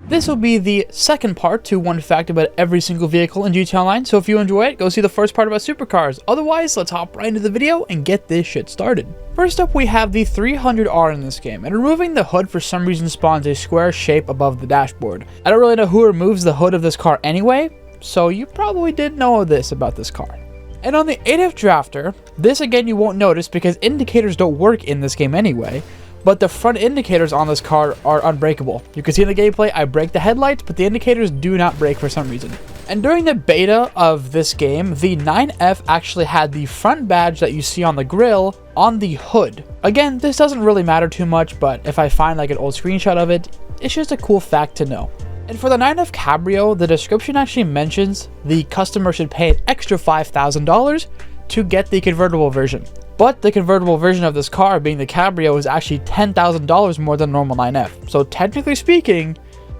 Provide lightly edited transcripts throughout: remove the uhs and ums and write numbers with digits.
This will be the second part to one fact about every single vehicle in GTA Online, so if you enjoy it, go see the first part about supercars. Otherwise, let's hop right into the video and get this shit started. First up, we have the 300R in this game, and removing the hood for some reason spawns a square shape above the dashboard. I don't really know who removes the hood of this car anyway, so you probably didn't know this about this car. And on the 8F Drafter, this again you won't notice because indicators don't work in this game anyway, but the front indicators on this car are unbreakable. You can see in the gameplay, I break the headlights, but the indicators do not break for some reason. And during the beta of this game, the 9F actually had the front badge that you see on the grille on the hood. Again, this doesn't really matter too much, but if I find like an old screenshot of it, it's just a cool fact to know. And for the 9F Cabrio, the description actually mentions the customer should pay an extra $5,000 to get the convertible version. But the convertible version of this car, being the Cabrio, is actually $10,000 more than normal 9F. So technically speaking,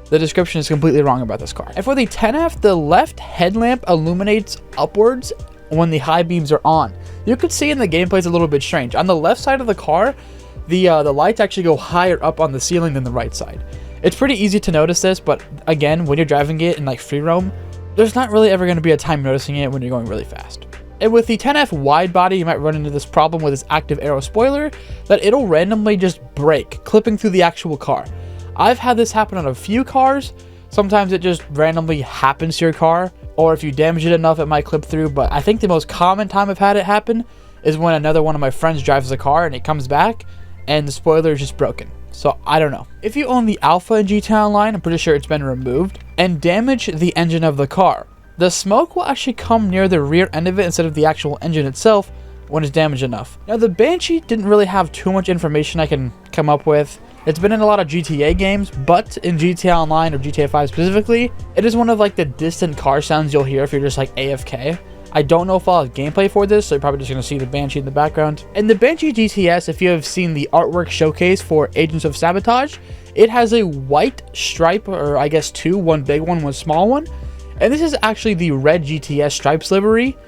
the description is completely wrong about this car. And for the 10F, the left headlamp illuminates upwards when the high beams are on. You could see in the gameplay it's a little bit strange. On the left side of the car, the lights actually go higher up on the ceiling than the right side. It's pretty easy to notice this, but again, when you're driving it in like free roam, there's not really ever going to be a time noticing it when you're going really fast. And with the 10F wide body, you might run into this problem with its active aero spoiler, that it'll randomly just break, clipping through the actual car. I've had this happen on a few cars. Sometimes it just randomly happens to your car, or if you damage it enough, it might clip through. But I think the most common time I've had it happen is when another one of my friends drives the car and it comes back and the spoiler is just broken. So I don't know. If you own the Alpha in GTA Online, I'm pretty sure it's been removed, and damage the engine of the car, the smoke will actually come near the rear end of it instead of the actual engine itself when it's damaged enough. Now the Banshee didn't really have too much information I can come up with. It's been in a lot of GTA games, but in GTA Online or GTA 5 specifically, it is one of like the distant car sounds you'll hear if you're just like AFK. I don't know if I'll have gameplay for this, so you're probably just going to see the Banshee in the background. And the Banshee GTS, if you have seen the artwork showcase for Agents of Sabotage, it has a white stripe, or I guess two, one big one, one small one. And this is actually the red GTS stripes livery,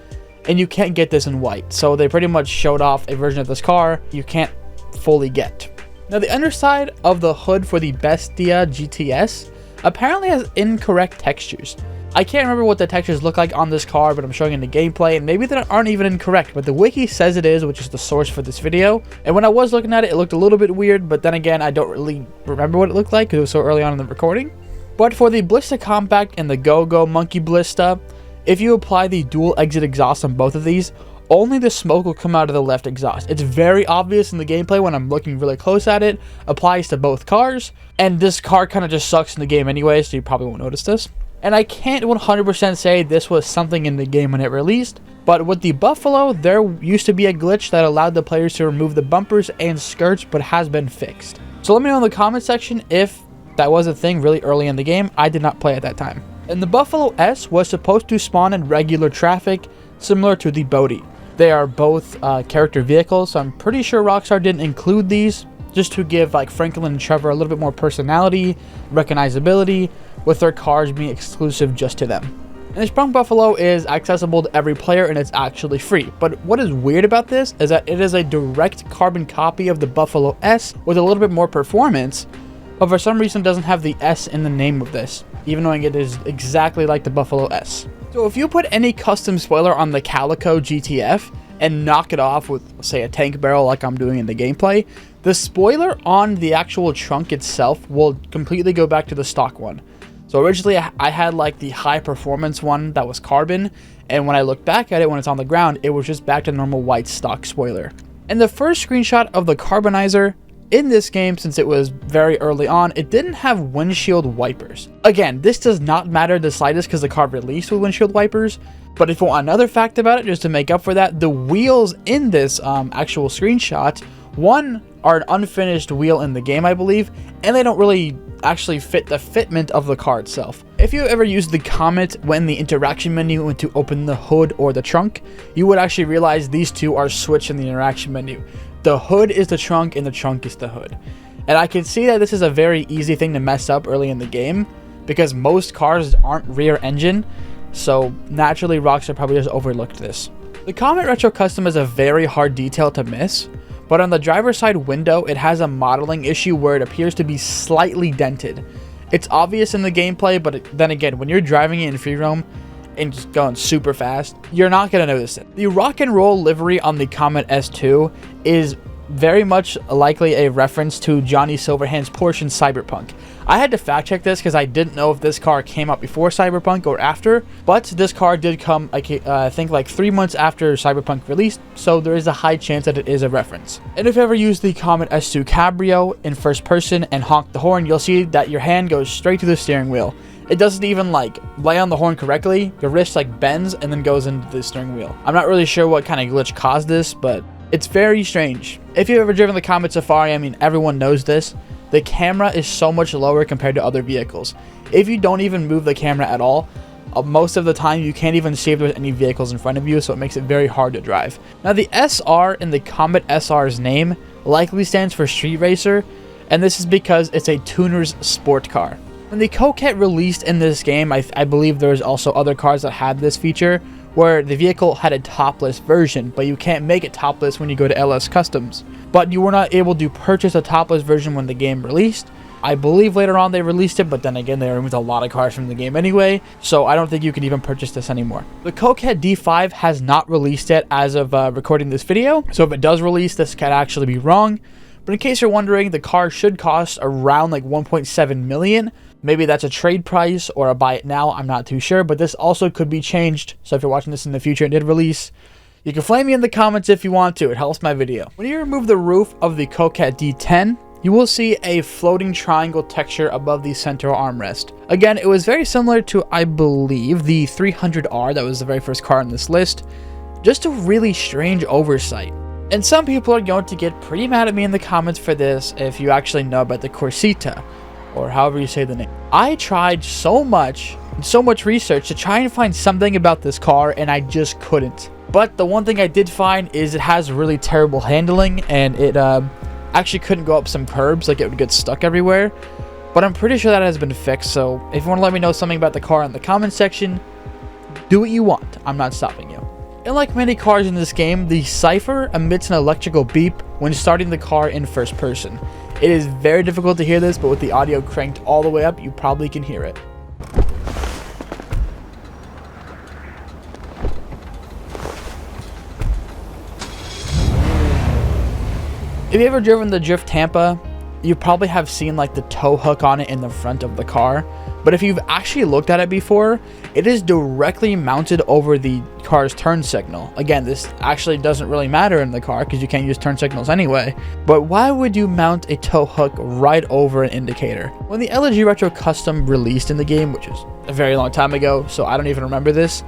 and you can't get this in white. So they pretty much showed off a version of this car you can't fully get. Now the underside of the hood for the Bestia GTS apparently has incorrect textures. I can't remember what the textures look like on this car, but I'm showing in the gameplay, and maybe they aren't even incorrect, but the wiki says it is, which is the source for this video. And when I was looking at it, it looked a little bit weird, but then again, I don't really remember what it looked like because it was so early on in the recording. But for the Blista Compact and the Go-Go Monkey Blista, if you apply the dual exit exhaust on both of these, only the smoke will come out of the left exhaust. It's very obvious in the gameplay when I'm looking really close at it. Applies to both cars, and this car kind of just sucks in the game anyway, so you probably won't notice this. And I can't 100% say this was something in the game when it released, but with the Buffalo, there used to be a glitch that allowed the players to remove the bumpers and skirts, but has been fixed. So let me know in the comment section if that was a thing really early in the game. I did not play at that time. And the Buffalo S was supposed to spawn in regular traffic, similar to the Bodhi. They are both character vehicles, so I'm pretty sure Rockstar didn't include these just to give like Franklin and Trevor a little bit more personality, recognizability, with their cars being exclusive just to them. And the Sprung Buffalo is accessible to every player and it's actually free. But what is weird about this is that it is a direct carbon copy of the Buffalo S with a little bit more performance, but for some reason doesn't have the S in the name of this, even though it is exactly like the Buffalo S. So if you put any custom spoiler on the Calico GTF and knock it off with, say, a tank barrel like I'm doing in the gameplay, the spoiler on the actual trunk itself will completely go back to the stock one. So originally I had like the high performance one that was carbon, and when I look back at it when it's on the ground, it was just back to normal white stock spoiler. And the first screenshot of the carbonizer in this game, since it was very early on, it didn't have windshield wipers. Again, this does not matter the slightest because the car released with windshield wipers, but if you want another fact about it, just to make up for that, the wheels in this actual screenshot, one are an unfinished wheel in the game, I believe, and they don't really actually fit the fitment of the car itself. If you ever used the comment when the interaction menu went to open the hood or the trunk, you would actually realize these two are switched in the interaction menu. The hood is the trunk and the trunk is the hood. And I can see that this is a very easy thing to mess up early in the game because most cars aren't rear engine, so naturally Rockstar probably just overlooked this. The Comet Retro Custom is a very hard detail to miss, but on the driver's side window it has a modeling issue where it appears to be slightly dented. It's obvious in the gameplay, but then again, when you're driving it in free roam and just going super fast, you're not going to notice it. The rock and roll livery on the Comet S2 is very much likely a reference to Johnny Silverhand's Porsche in Cyberpunk. I had to fact check this because I didn't know if this car came out before Cyberpunk or after, but this car did come, I think, like 3 months after Cyberpunk released, so there is a high chance that it is a reference. And if you ever use the Comet S2 Cabrio in first person and honk the horn, you'll see that your hand goes straight to the steering wheel. It doesn't even like lay on the horn correctly. Your wrist like bends and then goes into the steering wheel. I'm not really sure what kind of glitch caused this, but it's very strange. If you've ever driven the Comet Safari, I mean, everyone knows this. The camera is so much lower compared to other vehicles. If you don't even move the camera at all, most of the time you can't even see if there's any vehicles in front of you, so it makes it very hard to drive. Now, the SR in the Comet SR's name likely stands for Street Racer, and this is because it's a tuner's sport car. When the Coquette released in this game, I believe there's also other cars that had this feature, where the vehicle had a topless version, but you can't make it topless when you go to LS Customs. But you were not able to purchase a topless version when the game released. I believe later on they released it, but then again they removed a lot of cars from the game anyway, so I don't think you can even purchase this anymore. The Coquette D5 has not released yet as of recording this video, so if it does release, this could actually be wrong. But in case you're wondering, the car should cost around like 1.7 million. Maybe that's a trade price or a buy it now, I'm not too sure, but this also could be changed. So if you're watching this in the future and it did release, you can flame me in the comments if you want to, it helps my video. When you remove the roof of the Coquette D10, you will see a floating triangle texture above the center armrest. Again, it was very similar to, I believe, the 300R, that was the very first car on this list. Just a really strange oversight. And some people are going to get pretty mad at me in the comments for this if you actually know about the Corsita, or however you say the name. I tried so much research to try and find something about this car, and I just couldn't. But the one thing I did find is it has really terrible handling, and it actually couldn't go up some curbs, like it would get stuck everywhere. But I'm pretty sure that has been fixed, so if you want to let me know something about the car in the comment section, do what you want. I'm not stopping you. And like many cars in this game, the Cypher emits an electrical beep when starting the car in first person. It is very difficult to hear this, but with the audio cranked all the way up, you probably can hear it. If you ever driven the Drift Tampa, you probably have seen like the tow hook on it in the front of the car. But if you've actually looked at it before, it is directly mounted over the car's turn signal. Again, this actually doesn't really matter in the car because you can't use turn signals anyway. But why would you mount a tow hook right over an indicator? When the LG Retro Custom released in the game, which is a very long time ago, so I don't even remember this,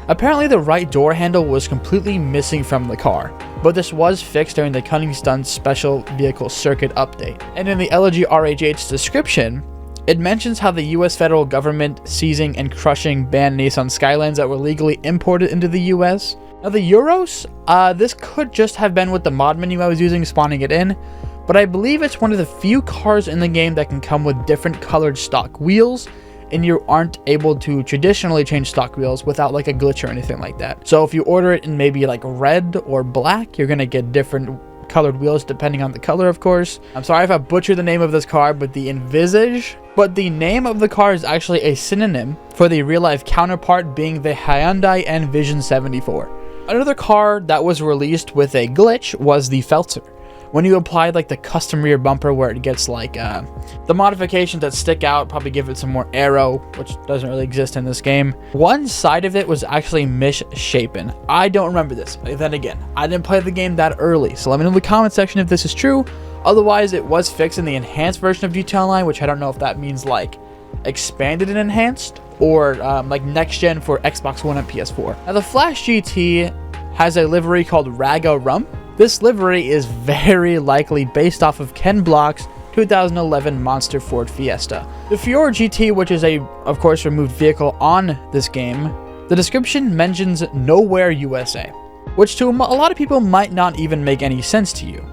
apparently the right door handle was completely missing from the car. But this was fixed during the Cunning Stunts Special Vehicle Circuit update. And in the LG RHH description, it mentions how the US federal government seizing and crushing banned Nissan Skylines that were legally imported into the US. Now the Euros, this could just have been with the mod menu I was using spawning it in, but I believe it's one of the few cars in the game that can come with different colored stock wheels, and you aren't able to traditionally change stock wheels without like a glitch or anything like that. So if you order it in maybe like red or black, you're gonna get different colored wheels depending on the color, of course. I'm sorry if I butchered the name of this car, but the name of the car is actually a synonym for the real-life counterpart, being the Hyundai Envision 74. Another car that was released with a glitch was the Felter. When you applied like the custom rear bumper where it gets like the modifications that stick out, probably give it some more aero, which doesn't really exist in this game. One side of it was actually misshapen. I don't remember this, but then again, I didn't play the game that early, so let me know in the comment section if this is true. Otherwise, it was fixed in the enhanced version of GT Online, which I don't know if that means like expanded and enhanced, or like next gen for Xbox One and PS4. Now the Flash GT has a livery called Raga Rum. This livery is very likely based off of Ken Block's 2011 Monster Ford Fiesta. The Fiora GT, which is a, of course, removed vehicle on this game, the description mentions Nowhere USA, which to a lot of people might not even make any sense to you.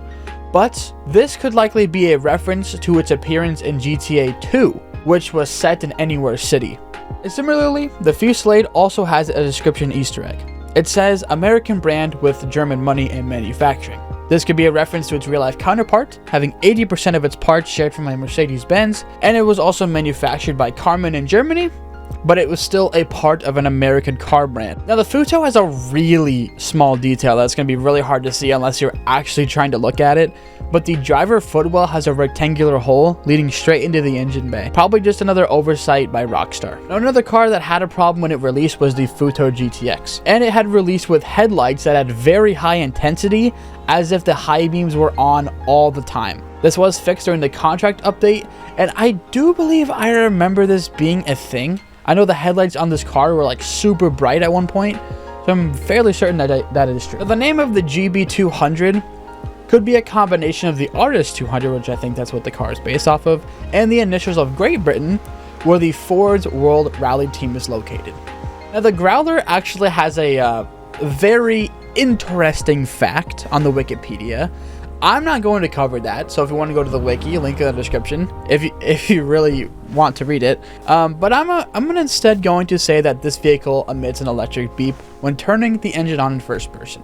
But this could likely be a reference to its appearance in GTA 2, which was set in Anywhere City. And similarly, the Fusillade also has a description Easter egg. It says American brand with German money and manufacturing. This could be a reference to its real-life counterpart, having 80% of its parts shared from a Mercedes-Benz, and it was also manufactured by Carman in Germany, but it was still a part of an American car brand. Now, the Futo has a really small detail that's going to be really hard to see unless you're actually trying to look at it, but the driver footwell has a rectangular hole leading straight into the engine bay. Probably just another oversight by Rockstar. Now, another car that had a problem when it released was the Futo GTX, and it had released with headlights that had very high intensity, as if the high beams were on all the time. This was fixed during the contract update, and I do believe I remember this being a thing. I know the headlights on this car were like super bright at one point, so I'm fairly certain that that is true. Now, the name of the GB200 could be a combination of the Artist 200, which I think that's what the car is based off of, and the initials of Great Britain, where the Ford's World Rally Team is located. Now, the Growler actually has a very interesting fact on the Wikipedia. I'm not going to cover that, so if you want to go to the wiki, link in the description if you really want to read it. But I'm instead going to say that this vehicle emits an electric beep when turning the engine on in first person.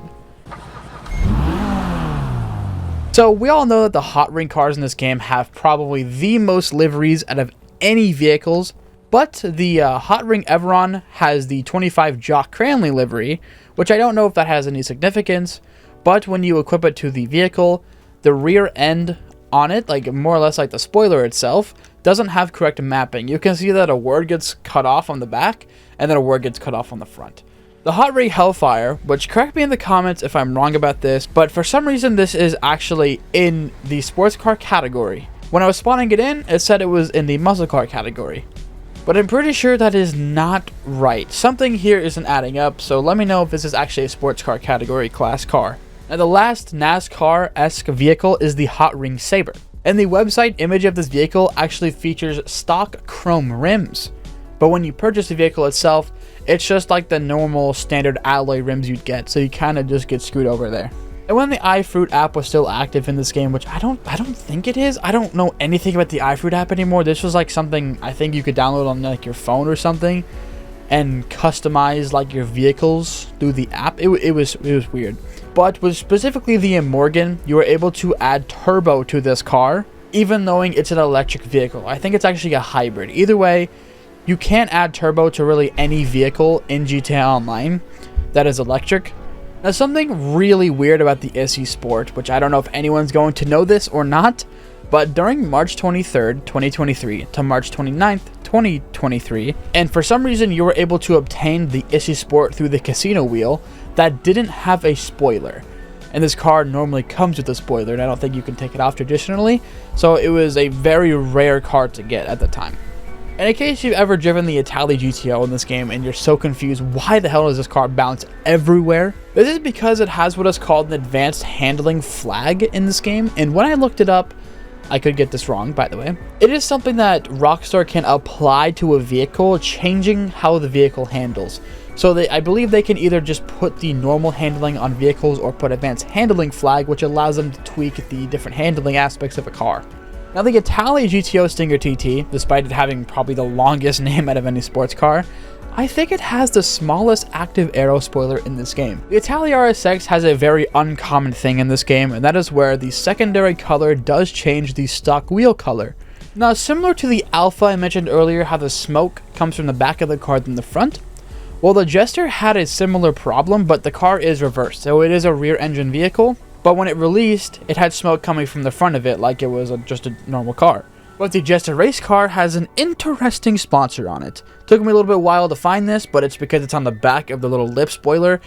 So we all know that the hot ring cars in this game have probably the most liveries out of any vehicles, but the hot ring Everon has the 25 Jock Cranley livery, which I don't know if that has any significance. But when you equip it to the vehicle, the rear end on it, like more or less like the spoiler itself, doesn't have correct mapping. You can see that a word gets cut off on the back, and then a word gets cut off on the front. The Hot Ring Hellfire, which correct me in the comments if I'm wrong about this, but for some reason this is actually in the sports car category. When I was spawning it in, it said it was in the muscle car category. But I'm pretty sure that is not right. Something here isn't adding up, so let me know if this is actually a sports car category class car. Now, the last NASCAR-esque vehicle is the Hot Ring Saber, and the website image of this vehicle actually features stock chrome rims, but when you purchase the vehicle itself, it's just like the normal standard alloy rims you'd get, so you kind of just get screwed over there. And when the iFruit app was still active in this game, which I don't think it is. I don't know anything about the iFruit app anymore. This was like something I think you could download on like your phone or something and customize like your vehicles through the app. It was weird. But with specifically the Morgan, you were able to add turbo to this car, even knowing it's an electric vehicle. I think it's actually a hybrid. Either way, you can't add turbo to really any vehicle in GTA Online that is electric. Now, something really weird about the SE Sport, which I don't know if anyone's going to know this or not, but during March 23rd, 2023 to March 29th, 2023, and for some reason you were able to obtain the SE Sport through the casino wheel that didn't have a spoiler. And this car normally comes with a spoiler, and I don't think you can take it off traditionally, so it was a very rare car to get at the time. And in case you've ever driven the Italy GTO in this game and you're so confused, why the hell does this car bounce everywhere? This is because it has what is called an advanced handling flag in this game, and when I looked it up, I could get this wrong, by the way. It is something that Rockstar can apply to a vehicle, changing how the vehicle handles. So I believe they can either just put the normal handling on vehicles or put advanced handling flag, which allows them to tweak the different handling aspects of a car. Now, the Italy GTO Stinger TT, despite it having probably the longest name out of any sports car, I think it has the smallest active aero spoiler in this game. The Italy RSX has a very uncommon thing in this game, and that is where the secondary color does change the stock wheel color. Now, similar to the Alpha I mentioned earlier, how the smoke comes from the back of the car than the front, well, the Jester had a similar problem, but the car is reversed, so it is a rear engine vehicle, but when it released, it had smoke coming from the front of it like it was just a normal car. But the Jester race car has an interesting sponsor on it. Took me a little bit while to find this, but it's because it's on the back of the little lip spoiler,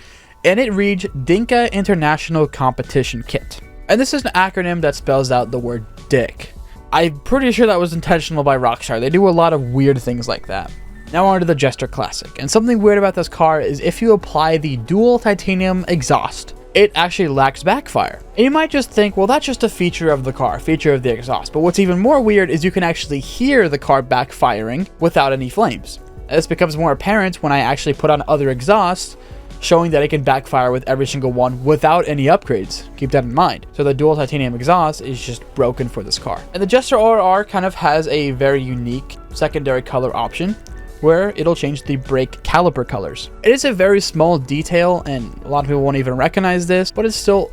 and it reads Dinka International Competition Kit. And this is an acronym that spells out the word dick. I'm pretty sure that was intentional by Rockstar. They do a lot of weird things like that. Now on to the Jester Classic, and something weird about this car is if you apply the dual titanium exhaust, it actually lacks backfire. And you might just think, well, that's just a feature of the car, feature of the exhaust. But what's even more weird is you can actually hear the car backfiring without any flames. This becomes more apparent when I actually put on other exhausts, showing that it can backfire with every single one without any upgrades. Keep that in mind. So the dual titanium exhaust is just broken for this car. And the Jester RR kind of has a very unique secondary color option, where it'll change the brake caliper colors. It is a very small detail, and a lot of people won't even recognize this, but it's still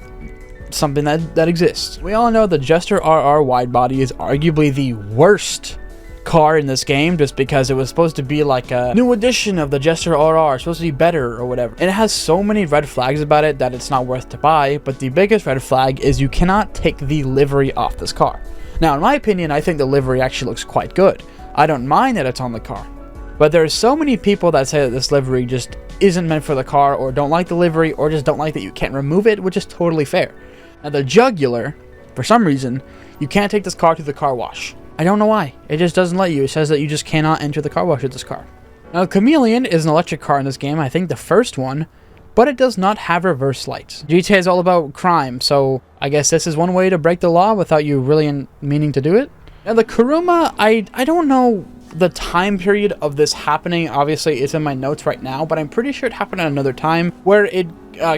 something that exists. We all know the Jester RR widebody is arguably the worst car in this game, just because it was supposed to be like a new edition of the Jester RR, supposed to be better or whatever. And it has so many red flags about it that it's not worth to buy, but the biggest red flag is you cannot take the livery off this car. Now, in my opinion, I think the livery actually looks quite good. I don't mind that it's on the car. But there are so many people that say that this livery just isn't meant for the car, or don't like the livery, or just don't like that you can't remove it, which is totally fair. Now, the Jugular, for some reason, you can't take this car to the car wash. I don't know why. It just doesn't let you. It says that you just cannot enter the car wash with this car. Now, Chameleon is an electric car in this game, I think the first one, but it does not have reverse lights. GTA is all about crime, so I guess this is one way to break the law without you really meaning to do it. Now, the Kuruma, I don't know the time period of this happening. Obviously, it's in my notes right now, but I'm pretty sure it happened at another time where it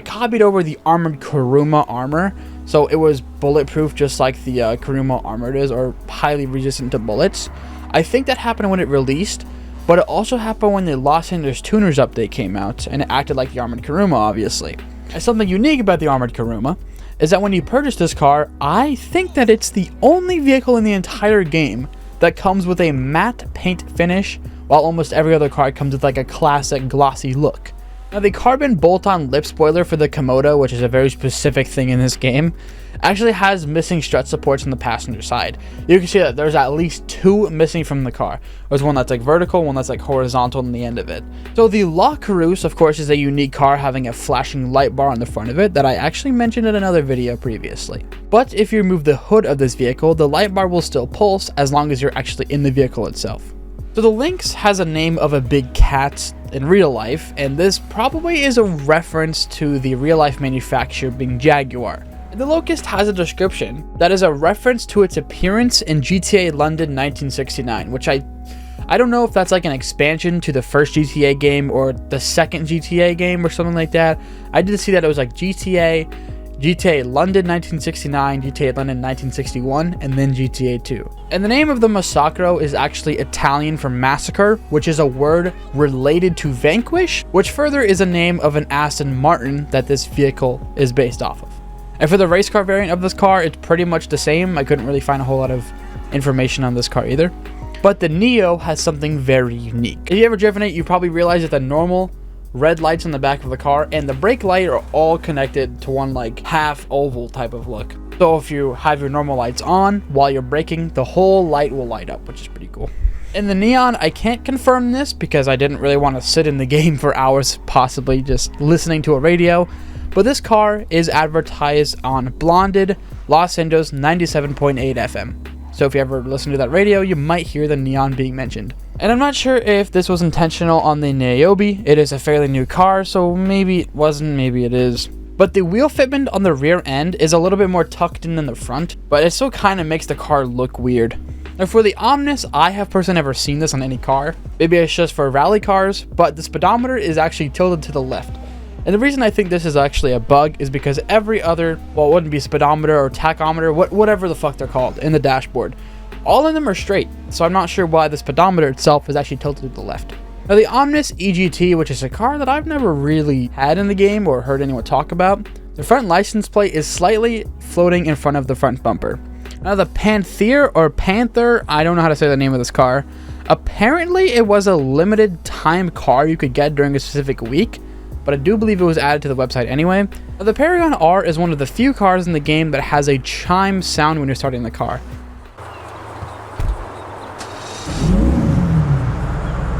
copied over the armored Kuruma armor. So it was bulletproof just like the Kuruma armor is, or highly resistant to bullets. I think that happened when it released, but it also happened when the Los Angeles Tuners update came out, and it acted like the armored Kuruma, obviously. And something unique about the armored Kuruma is that when you purchase this car, I think that it's the only vehicle in the entire game that comes with a matte paint finish, while almost every other car comes with like a classic glossy look. Now, the carbon bolt-on lip spoiler for the Komodo, which is a very specific thing in this game, actually has missing strut supports on the passenger side. You can see that there's at least 2 missing from the car. There's one that's like vertical, one that's like horizontal on the end of it. So the La Carouse, of course, is a unique car having a flashing light bar on the front of it that I actually mentioned in another video previously. But if you remove the hood of this vehicle, the light bar will still pulse as long as you're actually in the vehicle itself. So the Lynx has a name of a big cat in real life, and this probably is a reference to the real life manufacturer being Jaguar. The Locust has a description that is a reference to its appearance in GTA London 1969, which I don't know if that's like an expansion to the first GTA game or the second GTA game or something like that. I did see that it was like GTA London 1969, GTA London 1961, and then GTA 2. And the name of the Massacro is actually Italian for massacre, which is a word related to Vanquish, which further is a name of an Aston Martin that this vehicle is based off of. And for the race car variant of this car, it's pretty much the same. I couldn't really find a whole lot of information on this car either. But the Neo has something very unique. If you ever driven it, you probably realize that the normal red lights on the back of the car and the brake light are all connected to one like half oval type of look. So if you have your normal lights on while you're braking, the whole light will light up, which is pretty cool. In the Neon, I can't confirm this because I didn't really want to sit in the game for hours, possibly just listening to a radio. But this car is advertised on Blonded, Los Angeles 97.8 FM. So if you ever listen to that radio, you might hear the Neon being mentioned. And I'm not sure if this was intentional on the Niobe. It is a fairly new car, so maybe it wasn't, maybe it is. But the wheel fitment on the rear end is a little bit more tucked in than the front, but it still kind of makes the car look weird. Now for the Omnis, I have personally never seen this on any car. Maybe it's just for rally cars, but the speedometer is actually tilted to the left. And the reason I think this is actually a bug is because every other, well, it wouldn't be speedometer or tachometer, whatever the fuck they're called, in the dashboard, all of them are straight. So I'm not sure why the speedometer itself is actually tilted to the left. Now the Omnis EGT, which is a car that I've never really had in the game or heard anyone talk about, the front license plate is slightly floating in front of the front bumper. Now the Panther, I don't know how to say the name of this car. Apparently it was a limited time car you could get during a specific week, but I do believe it was added to the website anyway. Now, the Paragon R is one of the few cars in the game that has a chime sound when you're starting the car.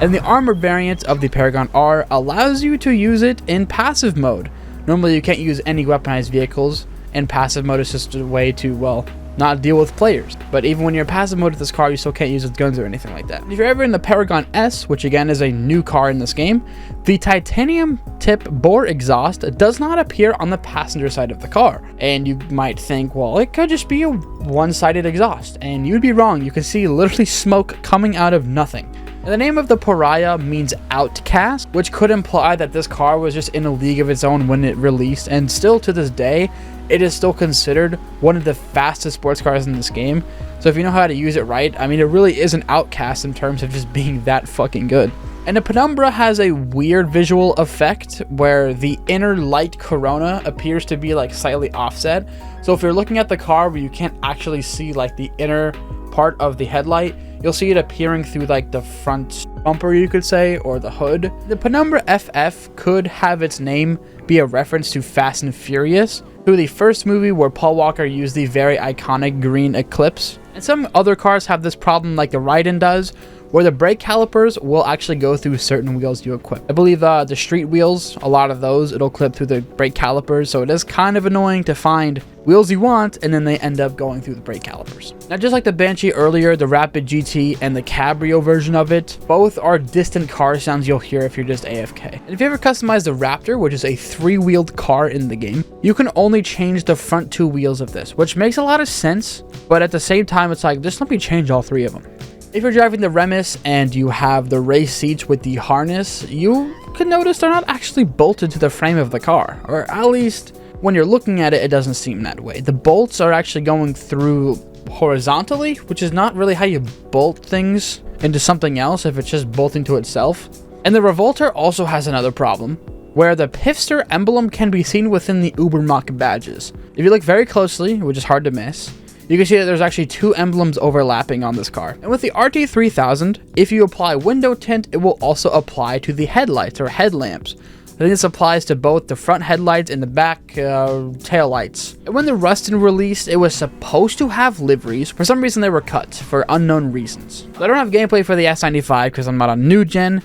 And the armored variant of the Paragon R allows you to use it in passive mode. Normally you can't use any weaponized vehicles, and passive mode is just a way to, well, not deal with players. But even when you're in passive mode with this car, you still can't use its guns or anything like that. If you're ever in the Paragon S, which again is a new car in this game, the titanium tip bore exhaust does not appear on the passenger side of the car. And you might think, well, it could just be a one-sided exhaust. And you'd be wrong. You can see literally smoke coming out of nothing. And the name of the Pariah means outcast, which could imply that this car was just in a league of its own when it released, and still to this day, it is still considered one of the fastest sports cars in this game. So if you know how to use it right, I mean, it really is an outcast in terms of just being that fucking good. And the penumbra has a weird visual effect where the inner light corona appears to be like slightly offset. So if you're looking at the car where you can't actually see like the inner part of the headlight, you'll see it appearing through like the front bumper, you could say, or the hood. The penumbra FF could have its name be a reference to Fast and Furious, to the first movie where Paul Walker used the very iconic green Eclipse. And some other cars have this problem like the Raiden does, where the brake calipers will actually go through certain wheels you equip. I believe the street wheels, a lot of those, it'll clip through the brake calipers, so it is kind of annoying to find wheels you want, and then they end up going through the brake calipers. Now, just like the Banshee earlier, the Rapid GT and the Cabrio version of it, both are distant car sounds you'll hear if you're just AFK. And if you ever customize the Raptor, which is a 3-wheeled car in the game, you can only change the front 2 wheels of this, which makes a lot of sense, but at the same time, it's like, just let me change all 3 of them. If you're driving the Remus and you have the race seats with the harness, you can notice they're not actually bolted to the frame of the car, or at least when you're looking at it, it doesn't seem that way. The bolts are actually going through horizontally, which is not really how you bolt things into something else if it's just bolting to itself. And the Revolter also has another problem, where the Pifster emblem can be seen within the Ubermacht badges. If you look very closely, which is hard to miss, you can see that there's actually 2 emblems overlapping on this car. And with the RT3000, if you apply window tint, it will also apply to the headlights or headlamps. I think this applies to both the front headlights and the back tail lights. And when the Rustin released, it was supposed to have liveries. For some reason, they were cut for unknown reasons. I don't have gameplay for the S95 because I'm not on new gen,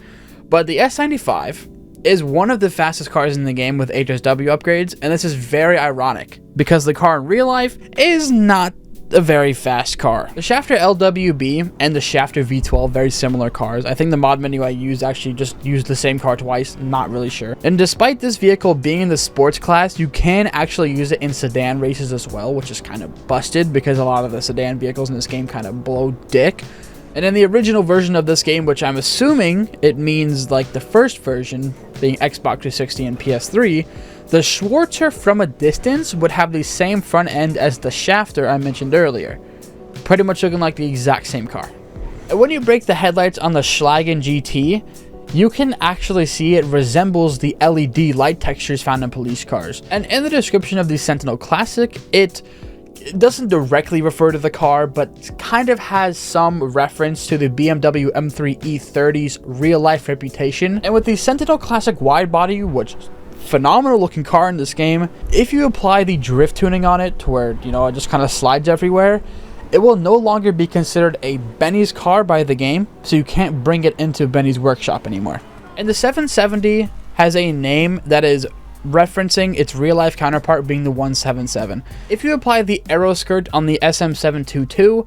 but the S95 is one of the fastest cars in the game with HSW upgrades, and this is very ironic because the car in real life is not a very fast car. The Shafter LWB and the Shafter V12, very similar cars. I think the mod menu I used actually just used the same car twice, not really sure. And despite this vehicle being in the sports class, you can actually use it in sedan races as well, which is kind of busted because a lot of the sedan vehicles in this game kind of blow dick. And in the original version of this game, which I'm assuming it means like the first version, being Xbox 360 and PS3, the Schwarzer from a distance would have the same front end as the Shafter I mentioned earlier, pretty much looking like the exact same car. And when you break the headlights on the Schlagen GT, you can actually see it resembles the LED light textures found in police cars. And in the description of the Sentinel Classic, it doesn't directly refer to the car, but kind of has some reference to the BMW M3 E30's real-life reputation. And with the Sentinel Classic wide body, which phenomenal looking car in this game, if you apply the drift tuning on it to where, you know, it just kind of slides everywhere, it will no longer be considered a Benny's car by the game, so you can't bring it into Benny's workshop anymore. And the 770 has a name that is referencing its real-life counterpart being the 177. If you apply the aero skirt on the SM722,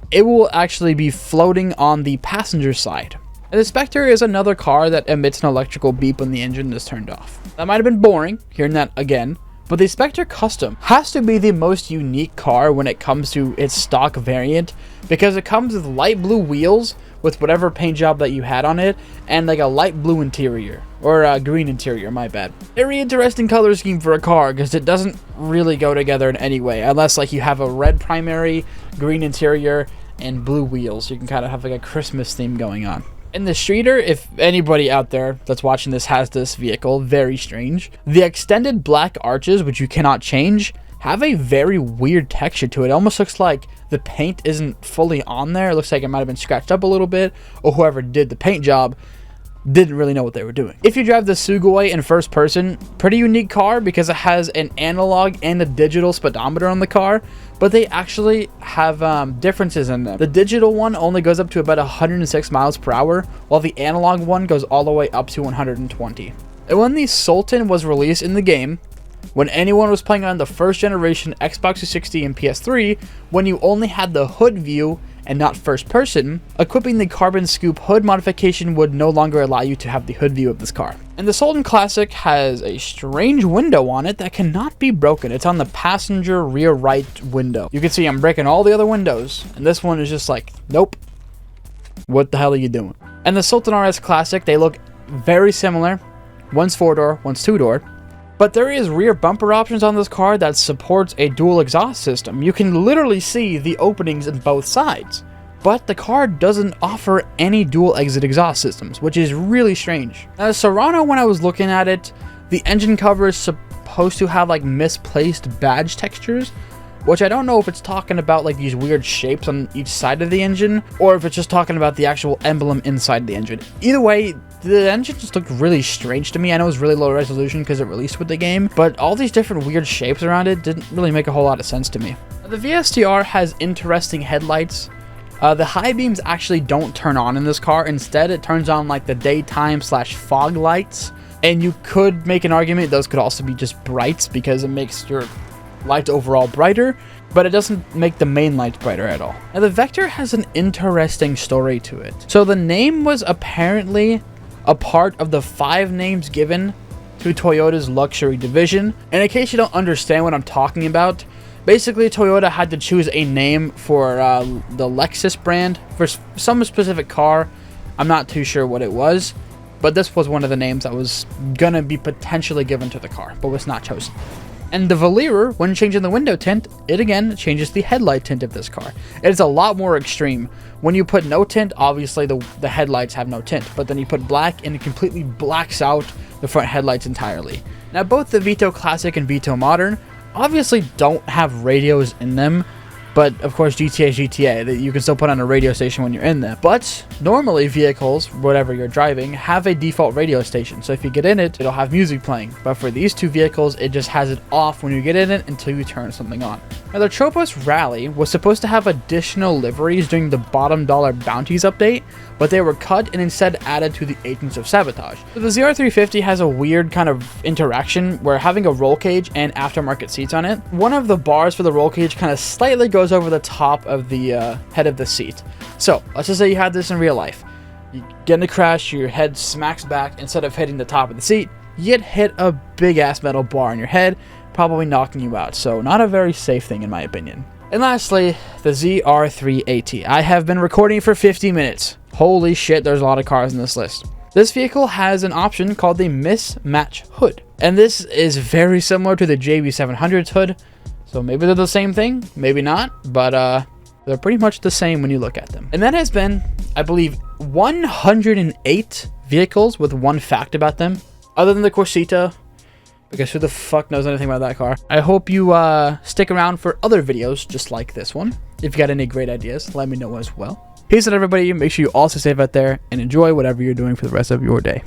it will actually be floating on the passenger side. And the Spectre is another car that emits an electrical beep when the engine is turned off. That might have been boring, hearing that again, but the Spectre Custom has to be the most unique car when it comes to its stock variant, because it comes with light blue wheels with whatever paint job that you had on it, and like a light blue interior, or a green interior, my bad. Very interesting color scheme for a car, because it doesn't really go together in any way, unless like you have a red primary, green interior, and blue wheels. You can kind of have like a Christmas theme going on. In the Streeter, if anybody out there that's watching this has this vehicle, very strange. The extended black arches, which you cannot change, have a very weird texture to it. It almost looks like the paint isn't fully on there. It looks like it might have been scratched up a little bit, or whoever did the paint job didn't really know what they were doing. If you drive the Sugoi in first person, pretty unique car because it has an analog and a digital speedometer on the car, but they actually have differences in them. The digital one only goes up to about 106 miles per hour, while the analog one goes all the way up to 120. And when the Sultan was released in the game, when anyone was playing on the first generation Xbox 360 and PS3, when you only had the hood view and not first person, equipping the carbon scoop hood modification would no longer allow you to have the hood view of this car. And the Sultan Classic has a strange window on it that cannot be broken. It's on the passenger rear right window. You can see I'm breaking all the other windows, and this one is just like, nope. What the hell are you doing? And the Sultan RS Classic, they look very similar. One's 4-door, one's 2-door. But there is rear bumper options on this car that supports a dual exhaust system. You can literally see the openings in both sides. but the car doesn't offer any dual exit exhaust systems, which is really strange. Now the Serrano, when I was looking at it, the engine cover is supposed to have like misplaced badge textures, which I don't know if it's talking about like these weird shapes on each side of the engine, or if it's just talking about the actual emblem inside the engine. Either way, the engine just looked really strange to me. I know it was really low resolution because it released with the game, but all these different weird shapes around it didn't really make a whole lot of sense to me. The VSTR has interesting headlights. The high beams actually don't turn on in this car. Instead, it turns on like the daytime / fog lights. And you could make an argument those could also be just brights because it makes your lights overall brighter, but it doesn't make the main lights brighter at all. Now the Vector has an interesting story to it. So the name was apparently a part of the 5 names given to Toyota's luxury division. And in case you don't understand what I'm talking about, basically Toyota had to choose a name for the Lexus brand for some specific car. I'm not too sure what it was, but this was one of the names that was gonna be potentially given to the car, but was not chosen. And the Valeer, when changing the window tint, it again changes the headlight tint of this car. It's a lot more extreme. When you put no tint, obviously the headlights have no tint, but then you put black and it completely blacks out the front headlights entirely. Now both the Vito Classic and Vito Modern obviously don't have radios in them, but of course GTA is GTA, that you can still put on a radio station when you're in there. But normally vehicles, whatever you're driving, have a default radio station, so if you get in it, it'll have music playing. But for these two vehicles, it just has it off when you get in it until you turn something on. Now the Tropos Rally was supposed to have additional liveries during the bottom dollar bounties update, but they were cut and instead added to the Agents of Sabotage. So the ZR350 has a weird kind of interaction where having a roll cage and aftermarket seats on it, one of the bars for the roll cage kind of slightly goes over the top of the head of the seat. So let's just say you had this in real life. You get in a crash, your head smacks back. Instead of hitting the top of the seat, you get hit a big ass metal bar on your head, probably knocking you out. So not a very safe thing in my opinion. And lastly, the ZR380. I have been recording for 50 minutes. Holy shit, there's a lot of cars in this list. This vehicle has an option called the Mismatch Hood. And this is very similar to the JB700's hood. So maybe they're the same thing, maybe not, but they're pretty much the same when you look at them. And that has been, I believe, 108 vehicles with one fact about them, other than the Corsita, because who the fuck knows anything about that car. I hope you stick around for other videos just like this one. If you got any great ideas, let me know as well. Peace out everybody, make sure you all stay safe out there and enjoy whatever you're doing for the rest of your day.